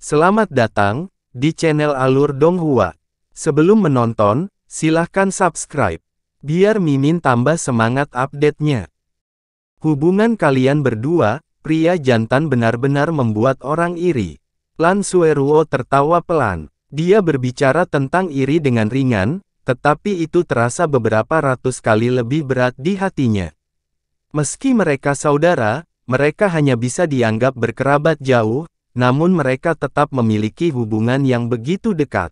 Selamat datang di channel Alur Donghua. Sebelum menonton, silahkan subscribe, biar Mimin tambah semangat update-nya. Hubungan kalian berdua, pria jantan benar-benar membuat orang iri. Lan Sueruo tertawa pelan. Dia berbicara tentang iri dengan ringan, tetapi itu terasa beberapa ratus kali lebih berat di hatinya. Meski mereka saudara, mereka hanya bisa dianggap berkerabat jauh, namun mereka tetap memiliki hubungan yang begitu dekat.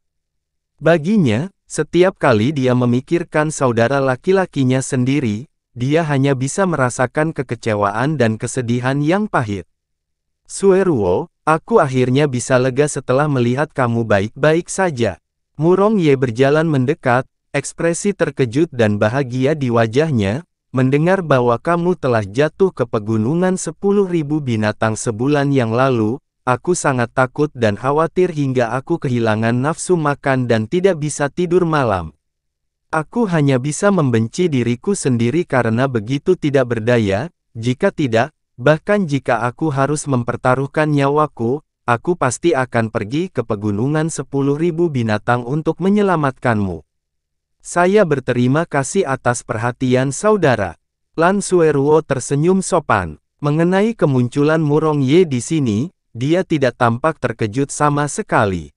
Baginya, setiap kali dia memikirkan saudara laki-lakinya sendiri, dia hanya bisa merasakan kekecewaan dan kesedihan yang pahit. Sueruo, aku akhirnya bisa lega setelah melihat kamu baik-baik saja. Murong Ye berjalan mendekat, ekspresi terkejut dan bahagia di wajahnya, mendengar bahwa kamu telah jatuh ke pegunungan 10.000 binatang sebulan yang lalu. Aku sangat takut dan khawatir hingga aku kehilangan nafsu makan dan tidak bisa tidur malam. Aku hanya bisa membenci diriku sendiri karena begitu tidak berdaya. Jika tidak, bahkan jika aku harus mempertaruhkan nyawaku, aku pasti akan pergi ke pegunungan 10.000 binatang untuk menyelamatkanmu. Saya berterima kasih atas perhatian saudara. Lan Sueruo tersenyum sopan. Mengenai kemunculan Murong Ye di sini, dia tidak tampak terkejut sama sekali.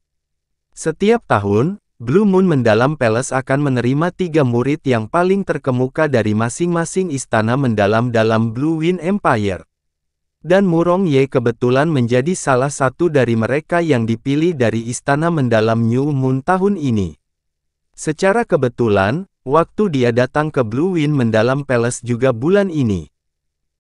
Setiap tahun, Blue Moon Mendalam Palace akan menerima 3 murid yang paling terkemuka dari masing-masing istana mendalam dalam Blue Wind Empire. Dan Murong Ye kebetulan menjadi salah satu dari mereka yang dipilih dari istana mendalam New Moon tahun ini. Secara kebetulan, waktu dia datang ke Blue Wind Mendalam Palace juga bulan ini.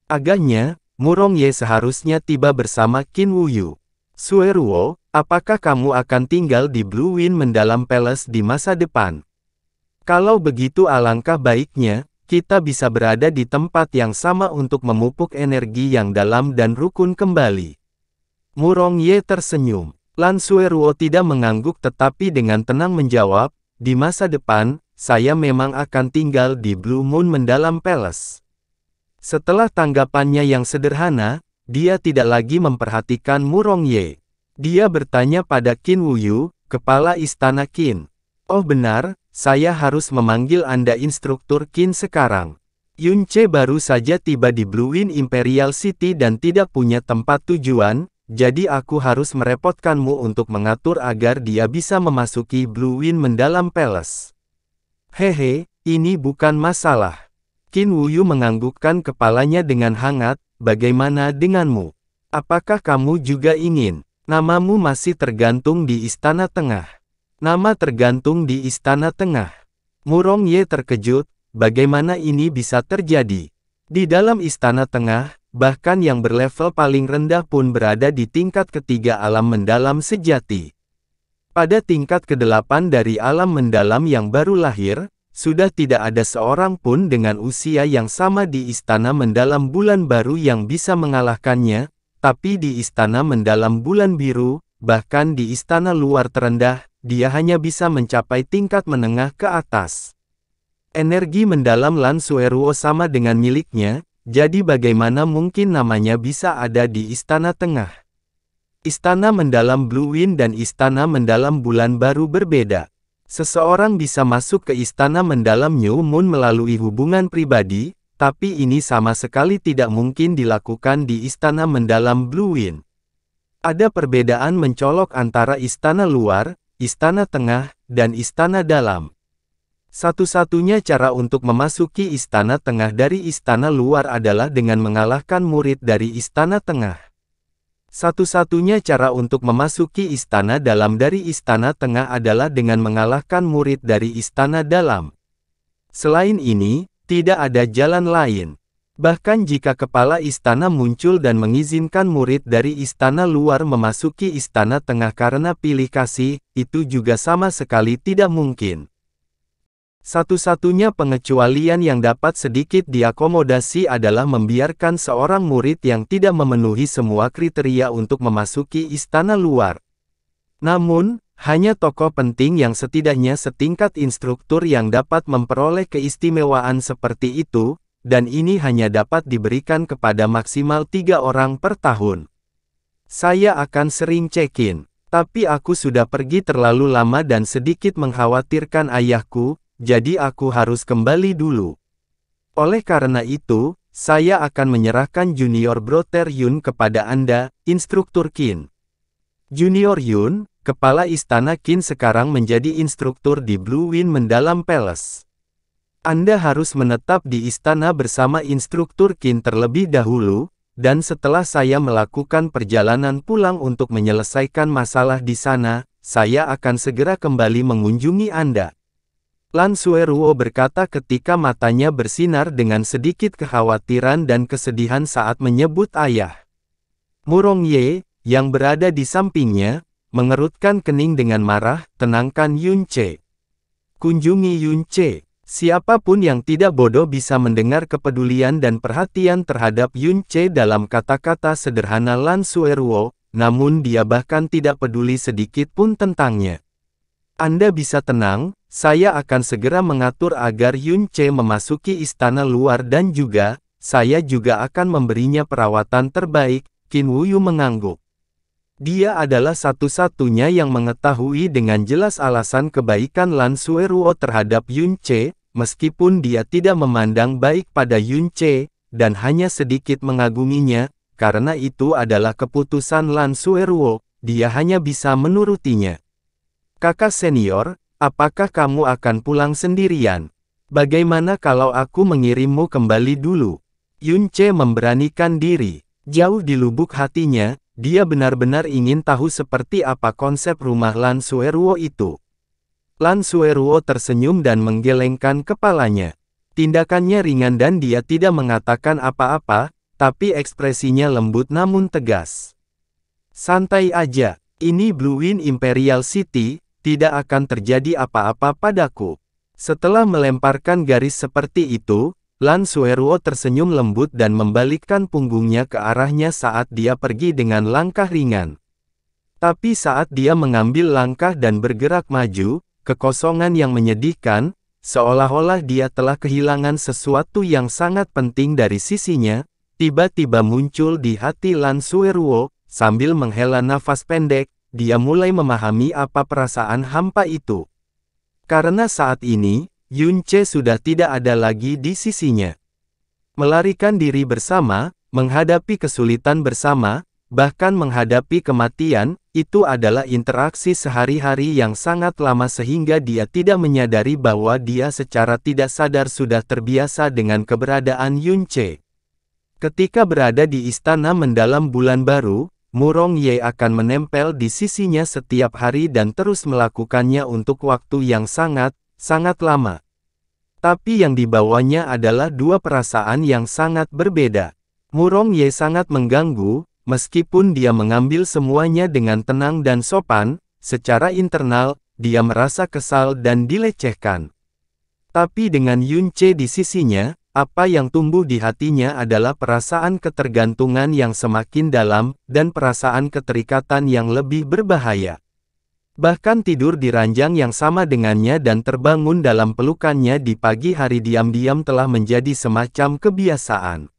Agaknya, Murong Ye seharusnya tiba bersama Qin Wuyu. Sueruo, apakah kamu akan tinggal di Blue Wind Mendalam Palace di masa depan? Kalau begitu alangkah baiknya, kita bisa berada di tempat yang sama untuk memupuk energi yang dalam dan rukun kembali. Murong Ye tersenyum. Lan Sueruo tidak mengangguk tetapi dengan tenang menjawab, di masa depan, saya memang akan tinggal di Blue Moon Mendalam Palace. Setelah tanggapannya yang sederhana, dia tidak lagi memperhatikan Murong Ye. Dia bertanya pada Qin Wuyu, kepala istana Qin. Oh benar, saya harus memanggil Anda instruktur Qin sekarang. Yun Ce baru saja tiba di Blue Wind Imperial City dan tidak punya tempat tujuan, jadi aku harus merepotkanmu untuk mengatur agar dia bisa memasuki Blue Wind Mendalam Palace. Hehe, ini bukan masalah. Qin Wuyu menganggukkan kepalanya dengan hangat, bagaimana denganmu? Apakah kamu juga ingin? Namamu masih tergantung di Istana Tengah. Nama tergantung di Istana Tengah. Murong Ye terkejut, bagaimana ini bisa terjadi? Di dalam Istana Tengah, bahkan yang berlevel paling rendah pun berada di tingkat ketiga alam mendalam sejati. Pada tingkat ke-8 dari alam mendalam yang baru lahir, sudah tidak ada seorang pun dengan usia yang sama di Istana Mendalam Bulan Baru yang bisa mengalahkannya, tapi di Istana Mendalam Bulan Biru, bahkan di istana luar terendah, dia hanya bisa mencapai tingkat menengah ke atas. Energi mendalam Lan Sueruo sama dengan miliknya, jadi bagaimana mungkin namanya bisa ada di Istana Tengah? Istana Mendalam Blue Wind dan Istana Mendalam Bulan Baru berbeda. Seseorang bisa masuk ke Istana Mendalam New Moon melalui hubungan pribadi, tapi ini sama sekali tidak mungkin dilakukan di Istana Mendalam Blue Wind. Ada perbedaan mencolok antara Istana Luar, Istana Tengah, dan Istana Dalam. Satu-satunya cara untuk memasuki Istana Tengah dari Istana Luar adalah dengan mengalahkan murid dari Istana Tengah. Satu-satunya cara untuk memasuki Istana Dalam dari Istana Tengah adalah dengan mengalahkan murid dari Istana Dalam. Selain ini, tidak ada jalan lain. Bahkan jika kepala istana muncul dan mengizinkan murid dari Istana Luar memasuki Istana Tengah karena pilih kasih, itu juga sama sekali tidak mungkin. Satu-satunya pengecualian yang dapat sedikit diakomodasi adalah membiarkan seorang murid yang tidak memenuhi semua kriteria untuk memasuki Istana Luar. Namun, hanya tokoh penting yang setidaknya setingkat instruktur yang dapat memperoleh keistimewaan seperti itu, dan ini hanya dapat diberikan kepada maksimal 3 orang per tahun. Saya akan sering check-in. Tapi aku sudah pergi terlalu lama dan sedikit mengkhawatirkan ayahku, jadi aku harus kembali dulu. Oleh karena itu, saya akan menyerahkan Junior Brother Yun kepada Anda, Instruktur Qin. Junior Yun, kepala istana Qin sekarang menjadi instruktur di Blue Wind Mendalam Palace. Anda harus menetap di istana bersama Instruktur Qin terlebih dahulu, dan setelah saya melakukan perjalanan pulang untuk menyelesaikan masalah di sana, saya akan segera kembali mengunjungi Anda. Lan Sueruo berkata ketika matanya bersinar dengan sedikit kekhawatiran dan kesedihan saat menyebut ayah. Murong Ye, yang berada di sampingnya, mengerutkan kening dengan marah, tenangkan Yun Ce. Kunjungi Yun Ce. Siapapun yang tidak bodoh bisa mendengar kepedulian dan perhatian terhadap Yun Ce dalam kata-kata sederhana Lan Sueruo, namun dia bahkan tidak peduli sedikit pun tentangnya. Anda bisa tenang, saya akan segera mengatur agar Yun Ce memasuki istana luar dan juga, saya juga akan memberinya perawatan terbaik, Qin Wuyu mengangguk. Dia adalah satu-satunya yang mengetahui dengan jelas alasan kebaikan Lan Sueruo terhadap Yun Ce, meskipun dia tidak memandang baik pada Yun Ce, dan hanya sedikit mengaguminya, karena itu adalah keputusan Lan Sueruo, dia hanya bisa menurutinya. Kakak senior, apakah kamu akan pulang sendirian? Bagaimana kalau aku mengirimmu kembali dulu? Yun Ce memberanikan diri. Jauh di lubuk hatinya, dia benar-benar ingin tahu seperti apa konsep rumah Lan Sueruo itu. Lan Sueruo tersenyum dan menggelengkan kepalanya. Tindakannya ringan dan dia tidak mengatakan apa-apa, tapi ekspresinya lembut namun tegas. Santai aja, ini Blue Wind Imperial City, tidak akan terjadi apa-apa padaku. Setelah melemparkan garis seperti itu, Lan Sueruo tersenyum lembut dan membalikkan punggungnya ke arahnya saat dia pergi dengan langkah ringan. Tapi saat dia mengambil langkah dan bergerak maju, kekosongan yang menyedihkan, seolah-olah dia telah kehilangan sesuatu yang sangat penting dari sisinya, tiba-tiba muncul di hati Lan Sueruo. Sambil menghela nafas pendek, dia mulai memahami apa perasaan hampa itu. Karena saat ini, Yun Ce sudah tidak ada lagi di sisinya. Melarikan diri bersama, menghadapi kesulitan bersama, bahkan menghadapi kematian, itu adalah interaksi sehari-hari yang sangat lama sehingga dia tidak menyadari bahwa dia secara tidak sadar sudah terbiasa dengan keberadaan Yun Ce. Ketika berada di istana mendalam bulan baru, Murong Ye akan menempel di sisinya setiap hari dan terus melakukannya untuk waktu yang sangat lama. Tapi yang dibawanya adalah dua perasaan yang sangat berbeda. Murong Ye sangat mengganggu, meskipun dia mengambil semuanya dengan tenang dan sopan, secara internal, dia merasa kesal dan dilecehkan. Tapi dengan Yun Ce di sisinya, apa yang tumbuh di hatinya adalah perasaan ketergantungan yang semakin dalam, dan perasaan keterikatan yang lebih berbahaya. Bahkan tidur di ranjang yang sama dengannya dan terbangun dalam pelukannya di pagi hari diam-diam telah menjadi semacam kebiasaan.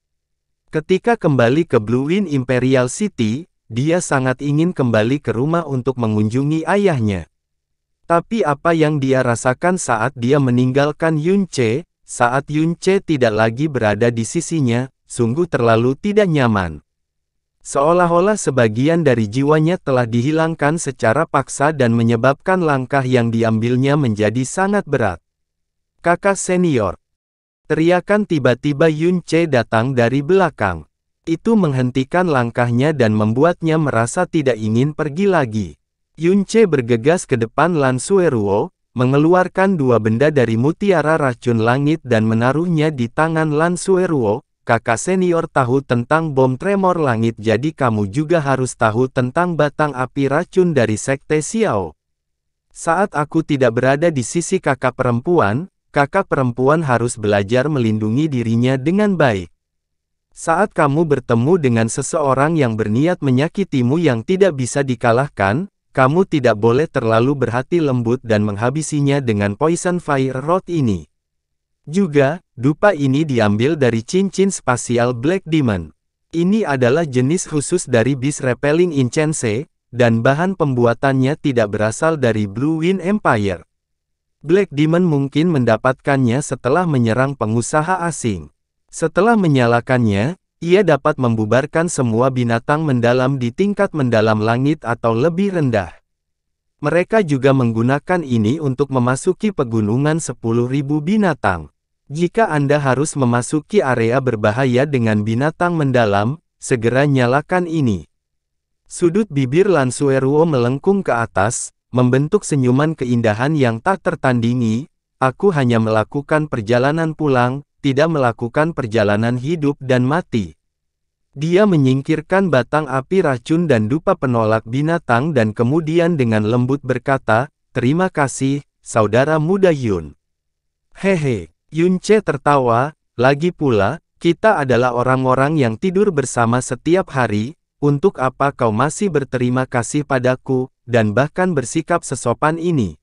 Ketika kembali ke Blue Wind Imperial City, dia sangat ingin kembali ke rumah untuk mengunjungi ayahnya. Tapi apa yang dia rasakan saat dia meninggalkan Yun Ce, saat Yun Ce tidak lagi berada di sisinya, sungguh terlalu tidak nyaman. Seolah-olah sebagian dari jiwanya telah dihilangkan secara paksa dan menyebabkan langkah yang diambilnya menjadi sangat berat. Kakak senior. Teriakan tiba-tiba Yun Ce datang dari belakang. Itu menghentikan langkahnya dan membuatnya merasa tidak ingin pergi lagi. Yun Ce bergegas ke depan Lan Sueruo, mengeluarkan dua benda dari mutiara racun langit dan menaruhnya di tangan Lan Sueruo. Kakak senior tahu tentang bom tremor langit, jadi kamu juga harus tahu tentang batang api racun dari Sekte Xiao. Saat aku tidak berada di sisi kakak perempuan harus belajar melindungi dirinya dengan baik. Saat kamu bertemu dengan seseorang yang berniat menyakitimu yang tidak bisa dikalahkan, kamu tidak boleh terlalu berhati lembut dan menghabisinya dengan poison fire rod ini. Juga, dupa ini diambil dari cincin spasial Black Demon. Ini adalah jenis khusus dari Beast Repelling Incense, dan bahan pembuatannya tidak berasal dari Blue Wind Empire. Black Demon mungkin mendapatkannya setelah menyerang pengusaha asing. Setelah menyalakannya, ia dapat membubarkan semua binatang mendalam di tingkat mendalam langit atau lebih rendah. Mereka juga menggunakan ini untuk memasuki pegunungan 10.000 binatang. Jika Anda harus memasuki area berbahaya dengan binatang mendalam, segera nyalakan ini. Sudut bibir Lansueruo melengkung ke atas, membentuk senyuman keindahan yang tak tertandingi. Aku hanya melakukan perjalanan pulang, tidak melakukan perjalanan hidup dan mati. Dia menyingkirkan batang api racun dan dupa penolak binatang dan kemudian dengan lembut berkata, "Terima kasih, saudara muda Yun." Hehe. Yunce tertawa, "Lagi pula, kita adalah orang-orang yang tidur bersama setiap hari, untuk apa kau masih berterima kasih padaku, dan bahkan bersikap sesopan ini?"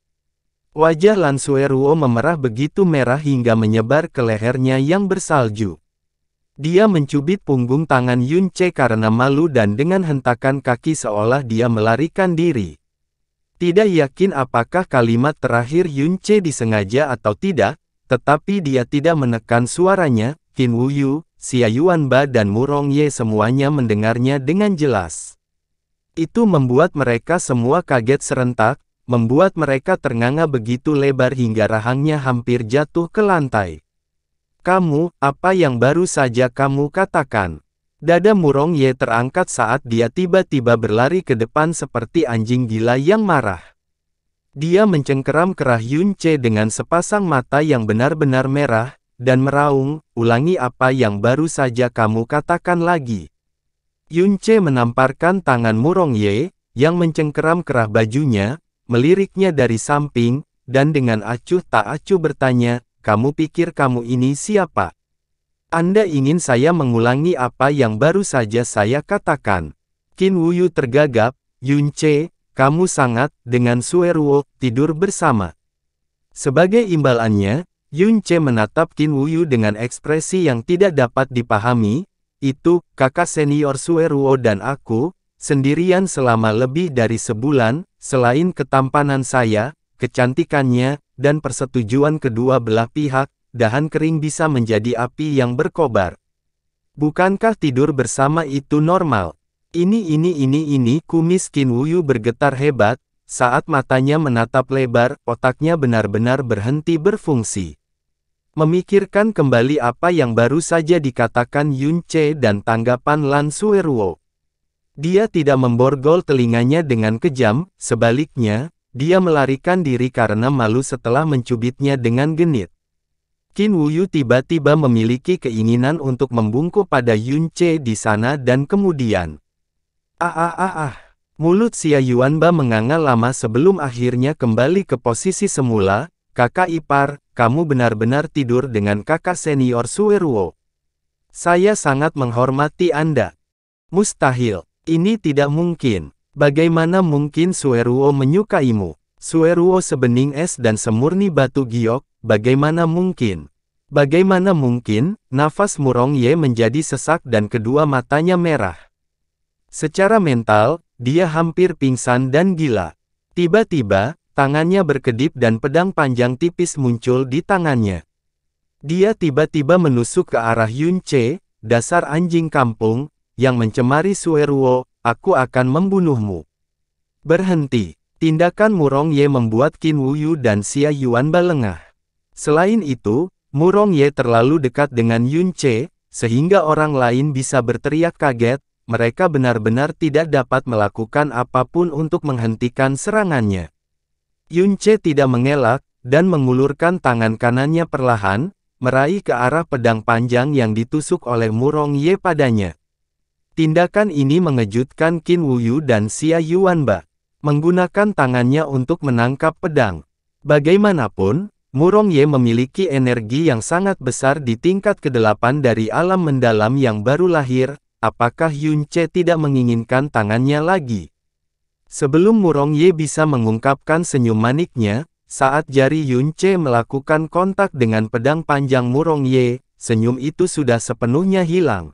Wajah Lansueruo memerah begitu merah hingga menyebar ke lehernya yang bersalju. Dia mencubit punggung tangan Yunce karena malu dan dengan hentakan kaki seolah dia melarikan diri. Tidak yakin apakah kalimat terakhir Yunce disengaja atau tidak, tetapi dia tidak menekan suaranya. Qin Wuyu, Xia Yuanba dan Murong Ye semuanya mendengarnya dengan jelas. Itu membuat mereka semua kaget serentak, membuat mereka ternganga begitu lebar hingga rahangnya hampir jatuh ke lantai. "Kamu, apa yang baru saja kamu katakan?" Dada Murong Ye terangkat saat dia tiba-tiba berlari ke depan seperti anjing gila yang marah. Dia mencengkeram kerah Yunce dengan sepasang mata yang benar-benar merah, dan meraung, "Ulangi apa yang baru saja kamu katakan lagi." Yunce menamparkan tangan Murong Ye, yang mencengkeram kerah bajunya, meliriknya dari samping, dan dengan acuh tak acuh bertanya, "Kamu pikir kamu ini siapa? Anda ingin saya mengulangi apa yang baru saja saya katakan?" Qin Wuyu tergagap, "Yunce, kamu sangat, dengan Sueruo, tidur bersama." Sebagai imbalannya, Yunce menatap Qin Wuyu dengan ekspresi yang tidak dapat dipahami. "Itu, kakak senior Sueruo dan aku, sendirian selama lebih dari sebulan, selain ketampanan saya, kecantikannya, dan persetujuan kedua belah pihak, dahan kering bisa menjadi api yang berkobar. Bukankah tidur bersama itu normal?" Ini, kumis Qin Wuyu bergetar hebat, saat matanya menatap lebar, otaknya benar-benar berhenti berfungsi. Memikirkan kembali apa yang baru saja dikatakan Yunce dan tanggapan Lansueruo. Dia tidak memborgol telinganya dengan kejam, sebaliknya, dia melarikan diri karena malu setelah mencubitnya dengan genit. Qin Wuyu tiba-tiba memiliki keinginan untuk membungkuk pada Yunce di sana dan kemudian, Mulut Xia Yuanba menganga lama sebelum akhirnya kembali ke posisi semula. "Kakak ipar, kamu benar-benar tidur dengan kakak senior Sueruo. Saya sangat menghormati Anda." "Mustahil. Ini tidak mungkin. Bagaimana mungkin Sueruo menyukaimu? Sueruo sebening es dan semurni batu giok, bagaimana mungkin?" "Bagaimana mungkin?" Nafas Murong Ye menjadi sesak dan kedua matanya merah. Secara mental, dia hampir pingsan dan gila. Tiba-tiba, tangannya berkedip dan pedang panjang tipis muncul di tangannya. Dia tiba-tiba menusuk ke arah Yunce, "Dasar anjing kampung, yang mencemari Sueruo, aku akan membunuhmu." "Berhenti." Tindakan Murong Ye membuat Qin Wuyu dan Xia Yuanba lengah. Selain itu, Murong Ye terlalu dekat dengan Yunce, sehingga orang lain bisa berteriak kaget. Mereka benar-benar tidak dapat melakukan apapun untuk menghentikan serangannya. Yunce tidak mengelak, dan mengulurkan tangan kanannya perlahan, meraih ke arah pedang panjang yang ditusuk oleh Murong Ye padanya. Tindakan ini mengejutkan Qin Wuyu dan Xia Yuanba. Menggunakan tangannya untuk menangkap pedang. Bagaimanapun, Murong Ye memiliki energi yang sangat besar di tingkat ke-8 dari alam mendalam yang baru lahir. Apakah Yunce tidak menginginkan tangannya lagi? Sebelum Murong Ye bisa mengungkapkan senyum maniknya, saat jari Yunce melakukan kontak dengan pedang panjang Murong Ye, senyum itu sudah sepenuhnya hilang.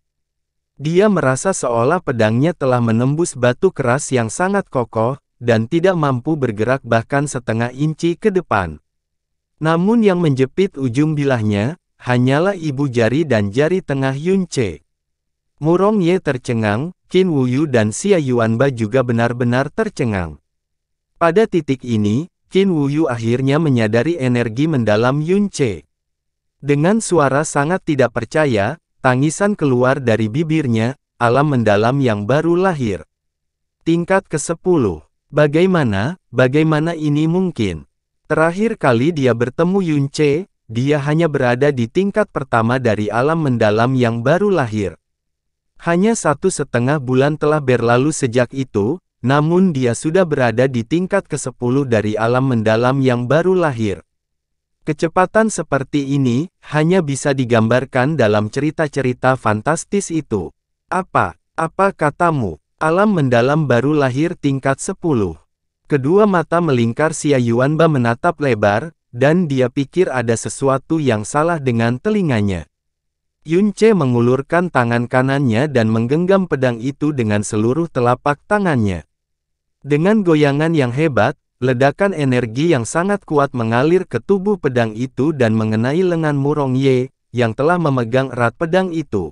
Dia merasa seolah pedangnya telah menembus batu keras yang sangat kokoh, dan tidak mampu bergerak bahkan setengah inci ke depan. Namun yang menjepit ujung bilahnya, hanyalah ibu jari dan jari tengah Yunce. Murong Ye tercengang, Qin Wuyu dan Xia Yuanba juga benar-benar tercengang. Pada titik ini, Qin Wuyu akhirnya menyadari energi mendalam Yunce. Dengan suara sangat tidak percaya, tangisan keluar dari bibirnya, alam mendalam yang baru lahir. Tingkat ke-10. Bagaimana ini mungkin? Terakhir kali dia bertemu Yunce, dia hanya berada di tingkat pertama dari alam mendalam yang baru lahir. Hanya 1,5 bulan telah berlalu sejak itu, namun dia sudah berada di tingkat ke-10 dari alam mendalam yang baru lahir. Kecepatan seperti ini, hanya bisa digambarkan dalam cerita-cerita fantastis itu. Apa katamu? Alam mendalam baru lahir tingkat 10. Kedua mata melingkar Xia Yuanba menatap lebar, dan dia pikir ada sesuatu yang salah dengan telinganya. Yunce mengulurkan tangan kanannya dan menggenggam pedang itu dengan seluruh telapak tangannya. Dengan goyangan yang hebat, ledakan energi yang sangat kuat mengalir ke tubuh pedang itu dan mengenai lengan Murong Ye, yang telah memegang erat pedang itu.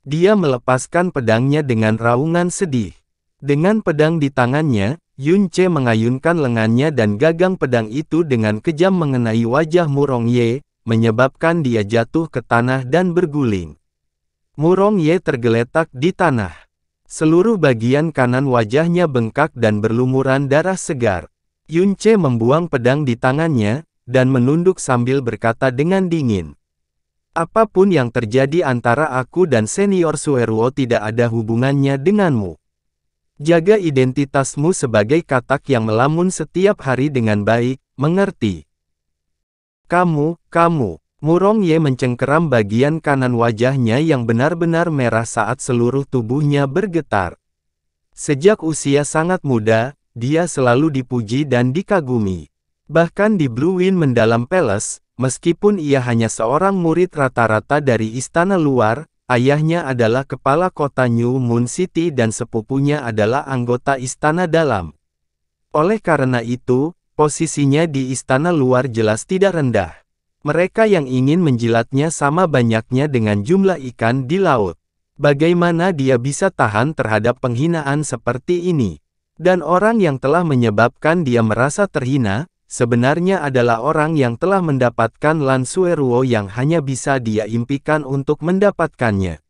Dia melepaskan pedangnya dengan raungan sedih. Dengan pedang di tangannya, Yunce mengayunkan lengannya dan gagang pedang itu dengan kejam mengenai wajah Murong Ye, menyebabkan dia jatuh ke tanah dan berguling. Murong Ye tergeletak di tanah. Seluruh bagian kanan wajahnya bengkak dan berlumuran darah segar. Yunce membuang pedang di tangannya, dan menunduk sambil berkata dengan dingin. Apapun yang terjadi antara aku dan senior Sueruo tidak ada hubungannya denganmu. Jaga identitasmu sebagai katak yang melamun setiap hari dengan baik, mengerti? Kamu. Murong Ye mencengkeram bagian kanan wajahnya yang benar-benar merah saat seluruh tubuhnya bergetar. Sejak usia sangat muda, dia selalu dipuji dan dikagumi. Bahkan di Blue Wind Mendalam Palace, meskipun ia hanya seorang murid rata-rata dari istana luar, ayahnya adalah kepala kota New Moon City dan sepupunya adalah anggota istana dalam. Oleh karena itu, posisinya di istana luar jelas tidak rendah. Mereka yang ingin menjilatnya sama banyaknya dengan jumlah ikan di laut. Bagaimana dia bisa tahan terhadap penghinaan seperti ini? Dan orang yang telah menyebabkan dia merasa terhina, sebenarnya adalah orang yang telah mendapatkan Lan Sueruo yang hanya bisa dia impikan untuk mendapatkannya.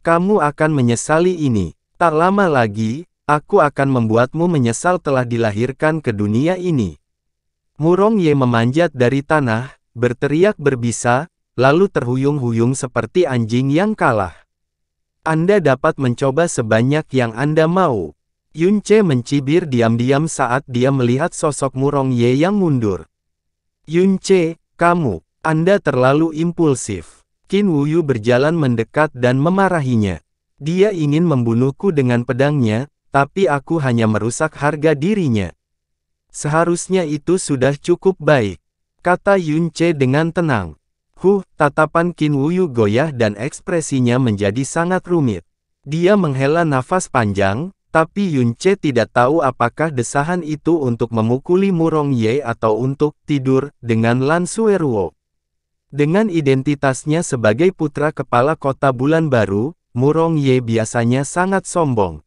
Kamu akan menyesali ini. Tak lama lagi, aku akan membuatmu menyesal telah dilahirkan ke dunia ini. Murong Ye memanjat dari tanah, berteriak berbisa, lalu terhuyung-huyung seperti anjing yang kalah. Anda dapat mencoba sebanyak yang Anda mau. Yunce mencibir diam-diam saat dia melihat sosok Murong Ye yang mundur. Yunce, Anda terlalu impulsif. Qin Wuyu berjalan mendekat dan memarahinya. Dia ingin membunuhku dengan pedangnya, tapi aku hanya merusak harga dirinya. Seharusnya itu sudah cukup baik, kata Yunce dengan tenang. Tatapan Qin Wuyu goyah dan ekspresinya menjadi sangat rumit. Dia menghela nafas panjang, tapi Yunce tidak tahu apakah desahan itu untuk memukuli Murong Ye atau untuk tidur dengan Lan Sueruo. Dengan identitasnya sebagai putra kepala kota bulan baru, Murong Ye biasanya sangat sombong.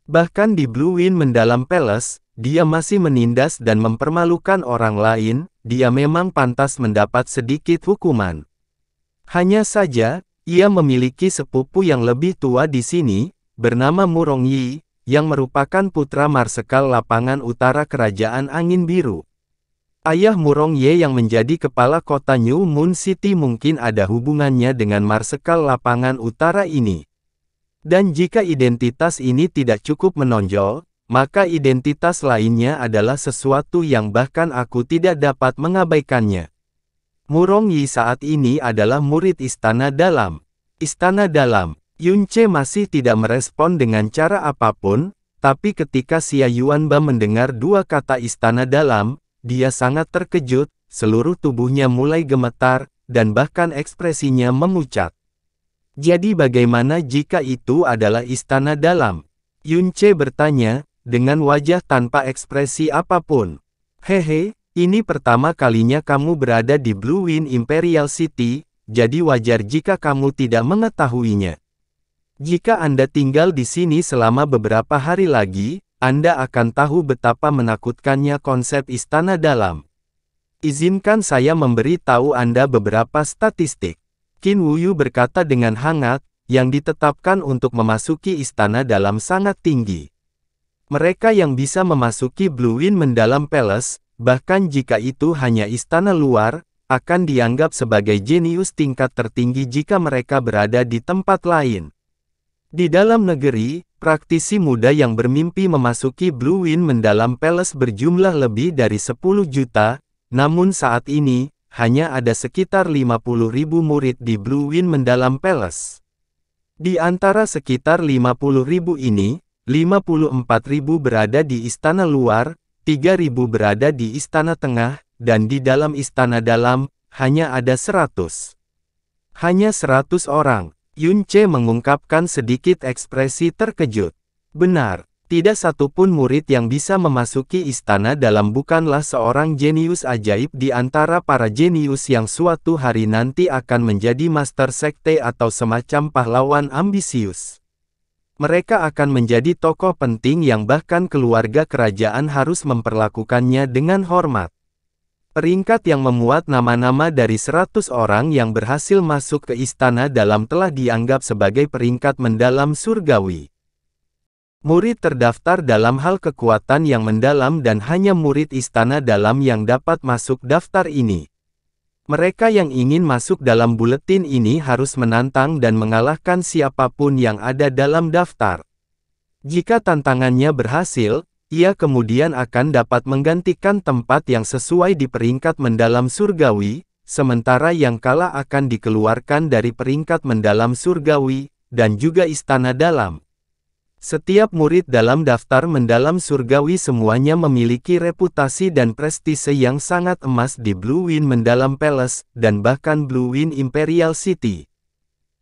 Bahkan di Blue Wind Mendalam Palace, dia masih menindas dan mempermalukan orang lain, dia memang pantas mendapat sedikit hukuman. Hanya saja, ia memiliki sepupu yang lebih tua di sini, bernama Murong Yi, yang merupakan putra Marsekal Lapangan Utara Kerajaan Angin Biru. Ayah Murong Ye yang menjadi kepala kota New Moon City mungkin ada hubungannya dengan Marsekal Lapangan Utara ini. Dan jika identitas ini tidak cukup menonjol, maka identitas lainnya adalah sesuatu yang bahkan aku tidak dapat mengabaikannya. Murong Yi saat ini adalah murid Istana Dalam. Istana Dalam. Yunce masih tidak merespon dengan cara apapun, tapi ketika Xia Yuanba mendengar dua kata Istana Dalam, dia sangat terkejut, seluruh tubuhnya mulai gemetar, dan bahkan ekspresinya memucat. Jadi bagaimana jika itu adalah istana dalam? Yunce bertanya, dengan wajah tanpa ekspresi apapun. Hehe, ini pertama kalinya kamu berada di Blue Wind Imperial City, jadi wajar jika kamu tidak mengetahuinya. Jika Anda tinggal di sini selama beberapa hari lagi, Anda akan tahu betapa menakutkannya konsep istana dalam. Izinkan saya memberi tahu Anda beberapa statistik. Qin Wuyu berkata dengan hangat, yang ditetapkan untuk memasuki istana dalam sangat tinggi. Mereka yang bisa memasuki Blue Wind Mendalam Palace, bahkan jika itu hanya istana luar, akan dianggap sebagai jenius tingkat tertinggi jika mereka berada di tempat lain. Di dalam negeri, praktisi muda yang bermimpi memasuki Blue Wind Mendalam Palace berjumlah lebih dari 10 juta, namun saat ini, hanya ada sekitar 50.000 murid di Blue Wind Mendalam Palace. Di antara sekitar 50.000 ini, 54.000 berada di istana luar, 3.000 berada di istana tengah, dan di dalam istana dalam, hanya ada 100. Hanya 100 orang. Yunce mengungkapkan sedikit ekspresi terkejut. Benar, tidak satupun murid yang bisa memasuki istana dalam bukanlah seorang jenius ajaib di antara para jenius yang suatu hari nanti akan menjadi master sekte atau semacam pahlawan ambisius. Mereka akan menjadi tokoh penting yang bahkan keluarga kerajaan harus memperlakukannya dengan hormat. Peringkat yang memuat nama-nama dari 100 orang yang berhasil masuk ke istana dalam telah dianggap sebagai peringkat mendalam surgawi. Murid terdaftar dalam hal kekuatan yang mendalam dan hanya murid istana dalam yang dapat masuk daftar ini. Mereka yang ingin masuk dalam buletin ini harus menantang dan mengalahkan siapapun yang ada dalam daftar. Jika tantangannya berhasil, ia kemudian akan dapat menggantikan tempat yang sesuai di peringkat mendalam surgawi, sementara yang kalah akan dikeluarkan dari peringkat mendalam surgawi, dan juga istana dalam. Setiap murid dalam daftar mendalam surgawi semuanya memiliki reputasi dan prestise yang sangat emas di Blue Wind Mendalam Palace, dan bahkan Blue Wind Imperial City.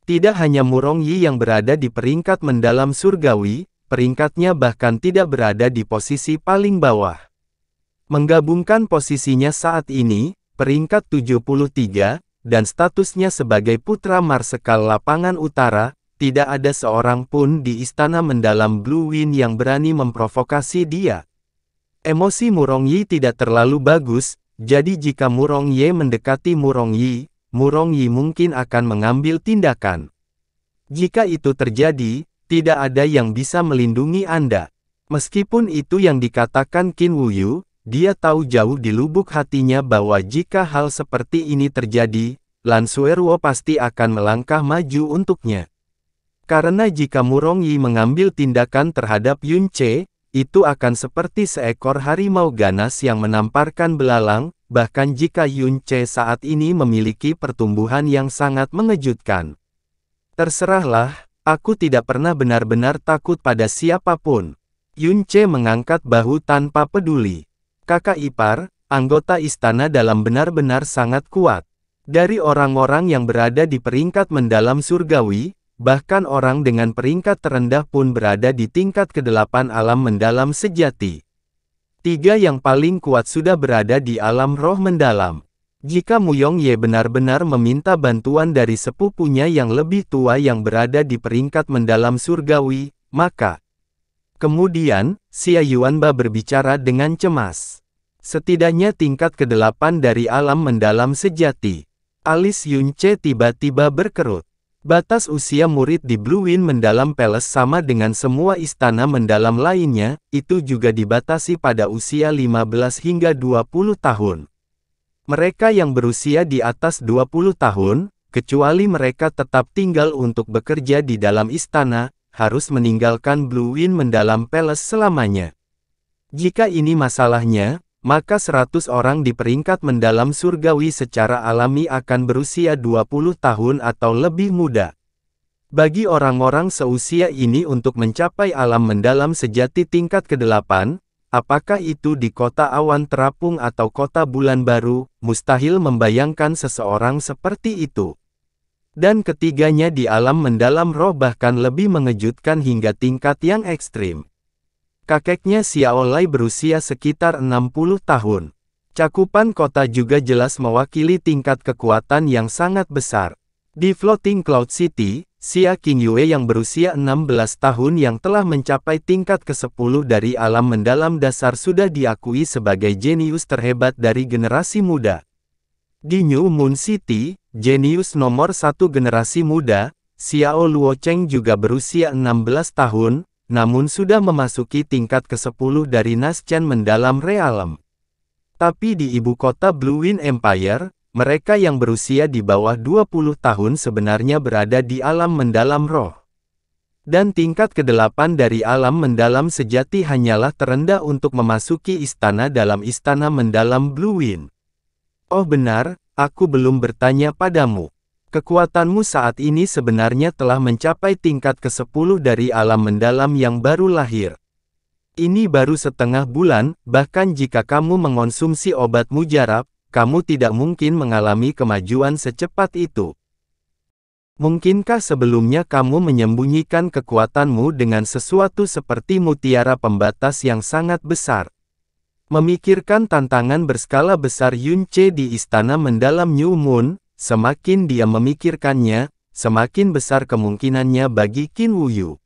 Tidak hanya Murong Yi yang berada di peringkat mendalam surgawi, peringkatnya bahkan tidak berada di posisi paling bawah. Menggabungkan posisinya saat ini, peringkat 73, dan statusnya sebagai putra Marsekal Lapangan Utara, tidak ada seorang pun di istana mendalam Blue Wind yang berani memprovokasi dia. Emosi Murong Yi tidak terlalu bagus, jadi jika Murong Yi mendekati Murong Yi mungkin akan mengambil tindakan. Jika itu terjadi, tidak ada yang bisa melindungi Anda. Meskipun itu yang dikatakan Qin Wuyu, dia tahu jauh di lubuk hatinya bahwa jika hal seperti ini terjadi, Lan Suerwo pasti akan melangkah maju untuknya. Karena jika Murong Yi mengambil tindakan terhadap Yunce, itu akan seperti seekor harimau ganas yang menamparkan belalang, bahkan jika Yunce saat ini memiliki pertumbuhan yang sangat mengejutkan. Terserahlah. Aku tidak pernah benar-benar takut pada siapapun. Yunce mengangkat bahu tanpa peduli. Kakak ipar, anggota istana dalam benar-benar sangat kuat. Dari orang-orang yang berada di peringkat mendalam surgawi, bahkan orang dengan peringkat terendah pun berada di tingkat ke-8 alam mendalam sejati. 3 yang paling kuat sudah berada di alam roh mendalam. Jika Muyong Ye benar-benar meminta bantuan dari sepupunya yang lebih tua yang berada di peringkat mendalam surgawi, maka... Kemudian, Xia Yuanba berbicara dengan cemas. Setidaknya tingkat ke-8 dari alam mendalam sejati. Alis Yunce tiba-tiba berkerut. Batas usia murid di Blue Wind Mendalam Palace sama dengan semua istana mendalam lainnya, itu juga dibatasi pada usia 15 hingga 20 tahun. Mereka yang berusia di atas 20 tahun, kecuali mereka tetap tinggal untuk bekerja di dalam istana, harus meninggalkan Blue Wind Mendalam Palace selamanya. Jika ini masalahnya, maka 100 orang di peringkat mendalam surgawi secara alami akan berusia 20 tahun atau lebih muda. Bagi orang-orang seusia ini untuk mencapai alam mendalam sejati tingkat ke-8, apakah itu di kota awan terapung atau kota bulan baru, mustahil membayangkan seseorang seperti itu. Dan ketiganya di alam mendalam roh bahkan lebih mengejutkan hingga tingkat yang ekstrim. Kakeknya Xiao Lai berusia sekitar 60 tahun. Cakupan kota juga jelas mewakili tingkat kekuatan yang sangat besar. Di Floating Cloud City, Xia Qingyue yang berusia 16 tahun yang telah mencapai tingkat ke-10 dari alam mendalam dasar sudah diakui sebagai jenius terhebat dari generasi muda. Di New Moon City, jenius nomor 1 generasi muda, Xiao Luocheng juga berusia 16 tahun, namun sudah memasuki tingkat ke-10 dari Naschen mendalam realem. Tapi di ibu kota Blue Wind Empire, mereka yang berusia di bawah 20 tahun sebenarnya berada di alam mendalam roh. Dan tingkat ke-8 dari alam mendalam sejati hanyalah terendah untuk memasuki istana dalam istana mendalam Blue Wind. Oh benar, aku belum bertanya padamu. Kekuatanmu saat ini sebenarnya telah mencapai tingkat ke-10 dari alam mendalam yang baru lahir. Ini baru setengah bulan, bahkan jika kamu mengonsumsi obat mujarab, kamu tidak mungkin mengalami kemajuan secepat itu. Mungkinkah sebelumnya kamu menyembunyikan kekuatanmu dengan sesuatu seperti mutiara pembatas yang sangat besar? Memikirkan tantangan berskala besar Yun Ce di istana mendalam New Moon, semakin dia memikirkannya, semakin besar kemungkinannya bagi Qin Wuyu.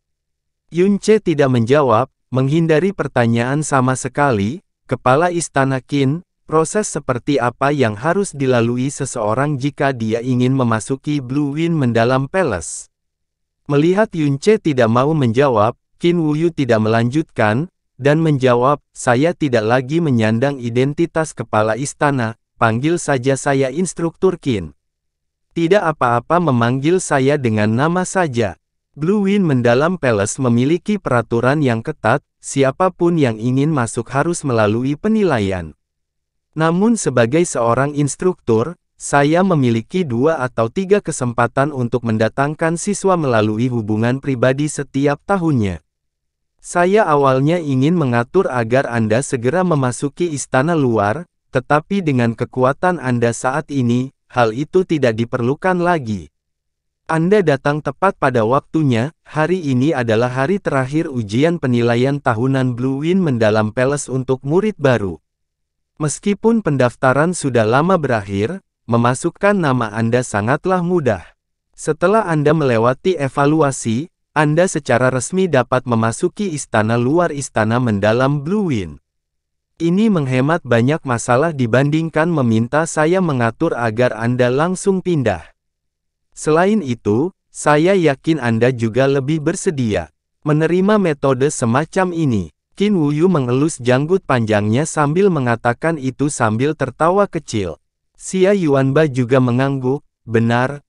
Yun Ce tidak menjawab, menghindari pertanyaan sama sekali. Kepala istana Qin, proses seperti apa yang harus dilalui seseorang jika dia ingin memasuki Blue Wind mendalam Palace? Melihat Yun Ce tidak mau menjawab, Qin Wuyu tidak melanjutkan, dan menjawab, saya tidak lagi menyandang identitas kepala istana, panggil saja saya Instruktur Qin. Tidak apa-apa memanggil saya dengan nama saja. Blue Wind mendalam Palace memiliki peraturan yang ketat, siapapun yang ingin masuk harus melalui penilaian. Namun sebagai seorang instruktur, saya memiliki 2 atau 3 kesempatan untuk mendatangkan siswa melalui hubungan pribadi setiap tahunnya. Saya awalnya ingin mengatur agar Anda segera memasuki istana luar, tetapi dengan kekuatan Anda saat ini, hal itu tidak diperlukan lagi. Anda datang tepat pada waktunya, hari ini adalah hari terakhir ujian penilaian tahunan Blue Wind mendalam Palace untuk murid baru. Meskipun pendaftaran sudah lama berakhir, memasukkan nama Anda sangatlah mudah. Setelah Anda melewati evaluasi, Anda secara resmi dapat memasuki istana luar istana mendalam Blue Wind. Ini menghemat banyak masalah dibandingkan meminta saya mengatur agar Anda langsung pindah. Selain itu, saya yakin Anda juga lebih bersedia menerima metode semacam ini. Qin Wuyu mengelus janggut panjangnya sambil mengatakan itu sambil tertawa kecil. Xia Yuanba juga mengangguk, benar.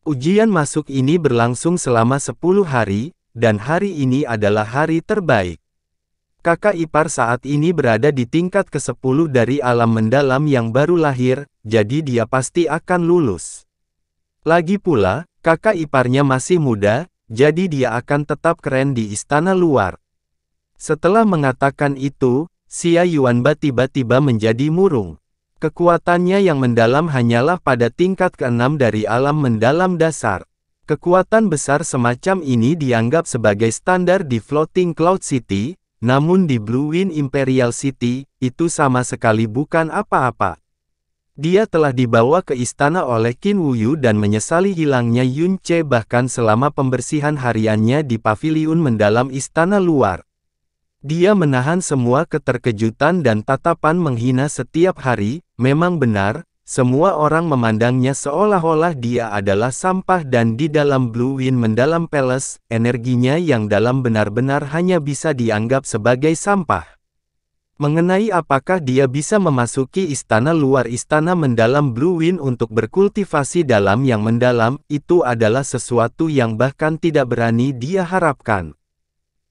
Ujian masuk ini berlangsung selama 10 hari, dan hari ini adalah hari terbaik. Kakak ipar saat ini berada di tingkat ke-10 dari alam mendalam yang baru lahir, jadi dia pasti akan lulus. Lagi pula, kakak iparnya masih muda, jadi dia akan tetap keren di istana luar. Setelah mengatakan itu, Xia Yuanba tiba-tiba menjadi murung. Kekuatannya yang mendalam hanyalah pada tingkat ke-6 dari alam mendalam dasar. Kekuatan besar semacam ini dianggap sebagai standar di Floating Cloud City, namun di Blue Wind Imperial City, itu sama sekali bukan apa-apa. Dia telah dibawa ke istana oleh Qin Wuyu dan menyesali hilangnya Yun Ce bahkan selama pembersihan hariannya di paviliun mendalam istana luar. Dia menahan semua keterkejutan dan tatapan menghina setiap hari. Memang benar, semua orang memandangnya seolah-olah dia adalah sampah dan di dalam Blue Wind mendalam Palace, energinya yang dalam benar-benar hanya bisa dianggap sebagai sampah. Mengenai apakah dia bisa memasuki istana luar istana mendalam Blue Wind untuk berkultivasi dalam yang mendalam, itu adalah sesuatu yang bahkan tidak berani dia harapkan.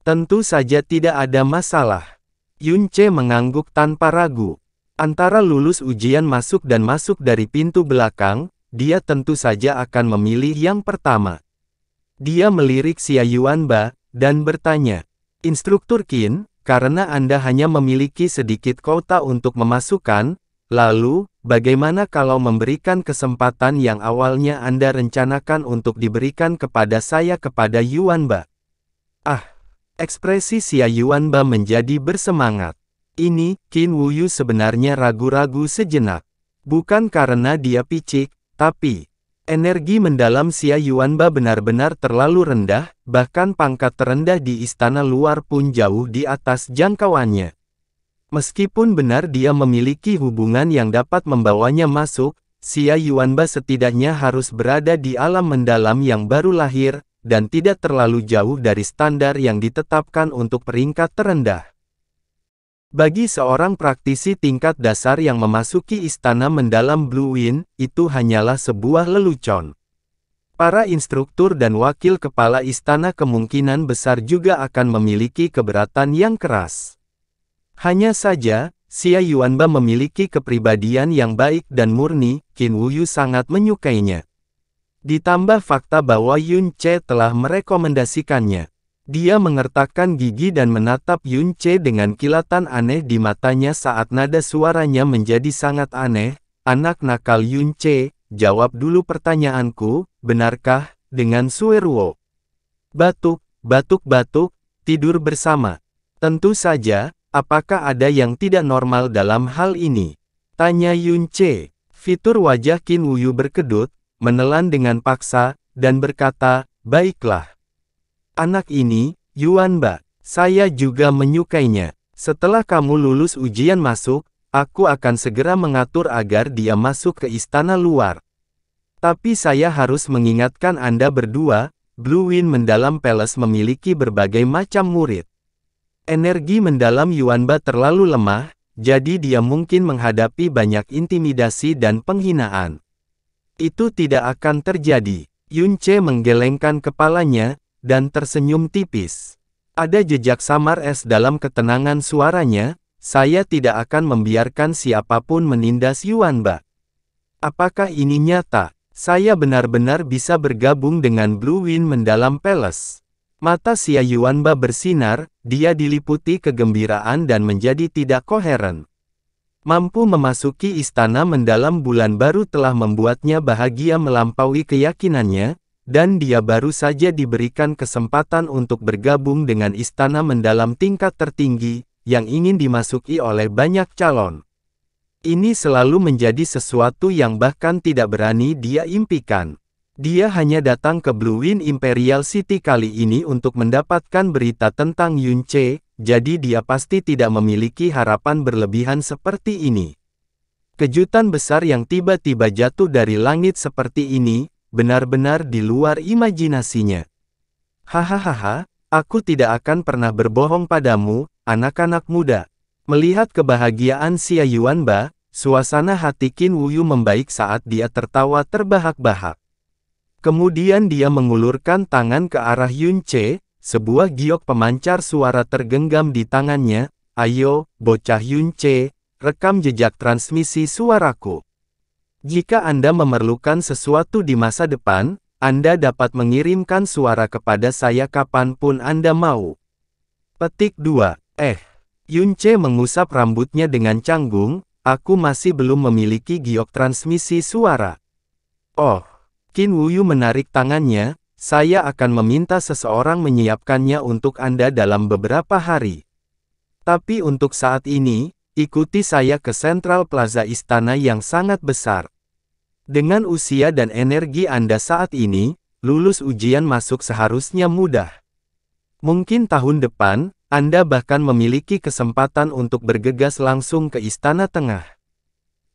Tentu saja tidak ada masalah. Yun Ce mengangguk tanpa ragu. Antara lulus ujian masuk dan masuk dari pintu belakang, dia tentu saja akan memilih yang pertama. Dia melirik Xia Yuanba, dan bertanya, Instruktur Qin, karena Anda hanya memiliki sedikit kota untuk memasukkan, Lalu, bagaimana kalau memberikan kesempatan yang awalnya Anda rencanakan untuk diberikan kepada saya kepada Yuanba? Ah, ekspresi Xia Yuanba menjadi bersemangat. Ini, Qin Wuyu sebenarnya ragu-ragu sejenak. Bukan karena dia picik, tapi energi mendalam Xia Yuanba benar-benar terlalu rendah, bahkan pangkat terendah di istana luar pun jauh di atas jangkauannya. Meskipun benar dia memiliki hubungan yang dapat membawanya masuk, Xia Yuanba setidaknya harus berada di alam mendalam yang baru lahir, dan tidak terlalu jauh dari standar yang ditetapkan untuk peringkat terendah. Bagi seorang praktisi tingkat dasar yang memasuki istana mendalam Blue Wind, itu hanyalah sebuah lelucon. Para instruktur dan wakil kepala istana kemungkinan besar juga akan memiliki keberatan yang keras. Hanya saja, Xia Yuanba memiliki kepribadian yang baik dan murni, Qin Wuyu sangat menyukainya. Ditambah fakta bahwa Yun Ce telah merekomendasikannya. Dia mengertakkan gigi dan menatap Yun Ce dengan kilatan aneh di matanya saat nada suaranya menjadi sangat aneh. Anak nakal Yun Ce, jawab dulu pertanyaanku, benarkah, dengan Sueruo? Batuk, batuk-batuk, tidur bersama. Tentu saja. Apakah ada yang tidak normal dalam hal ini? Tanya Yun Ce. Fitur wajah Qin Wuyu berkedut, menelan dengan paksa, dan berkata, baiklah. Anak ini, Yuanba, saya juga menyukainya. Setelah kamu lulus ujian masuk, aku akan segera mengatur agar dia masuk ke istana luar. Tapi saya harus mengingatkan Anda berdua, Blue Wind Mendalam Palace memiliki berbagai macam murid. Energi mendalam Yuanba terlalu lemah, jadi dia mungkin menghadapi banyak intimidasi dan penghinaan. Itu tidak akan terjadi. Yun Ce menggelengkan kepalanya, dan tersenyum tipis. Ada jejak samar es dalam ketenangan suaranya, saya tidak akan membiarkan siapapun menindas Yuanba. Apakah ini nyata? Saya benar-benar bisa bergabung dengan Blue Wind Mendalam Palace. Mata Xia Yuanba bersinar, dia diliputi kegembiraan dan menjadi tidak koheren. Mampu memasuki istana mendalam bulan baru telah membuatnya bahagia melampaui keyakinannya, dan dia baru saja diberikan kesempatan untuk bergabung dengan istana mendalam tingkat tertinggi, yang ingin dimasuki oleh banyak calon. Ini selalu menjadi sesuatu yang bahkan tidak berani dia impikan. Dia hanya datang ke Blue Wind Imperial City kali ini untuk mendapatkan berita tentang Yun Ce, jadi dia pasti tidak memiliki harapan berlebihan seperti ini. Kejutan besar yang tiba-tiba jatuh dari langit seperti ini, benar-benar di luar imajinasinya. Hahaha, aku tidak akan pernah berbohong padamu, anak-anak muda. Melihat kebahagiaan Xia Yuanba, suasana hati Qin Wuyu membaik saat dia tertawa terbahak-bahak. Kemudian dia mengulurkan tangan ke arah Yun Ce, sebuah giok pemancar suara tergenggam di tangannya. Ayo, bocah Yun Ce, rekam jejak transmisi suaraku. Jika Anda memerlukan sesuatu di masa depan, Anda dapat mengirimkan suara kepada saya kapanpun Anda mau. Petik 2. Yun Ce mengusap rambutnya dengan canggung, aku masih belum memiliki giok transmisi suara. Oh. Qin Wuyu menarik tangannya, saya akan meminta seseorang menyiapkannya untuk Anda dalam beberapa hari. Tapi untuk saat ini, ikuti saya ke Central Plaza istana yang sangat besar. Dengan usia dan energi Anda saat ini, lulus ujian masuk seharusnya mudah. Mungkin tahun depan, Anda bahkan memiliki kesempatan untuk bergegas langsung ke Istana Tengah.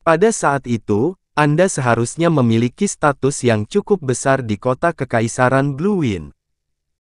Pada saat itu, Anda seharusnya memiliki status yang cukup besar di kota Kekaisaran Blue Wind.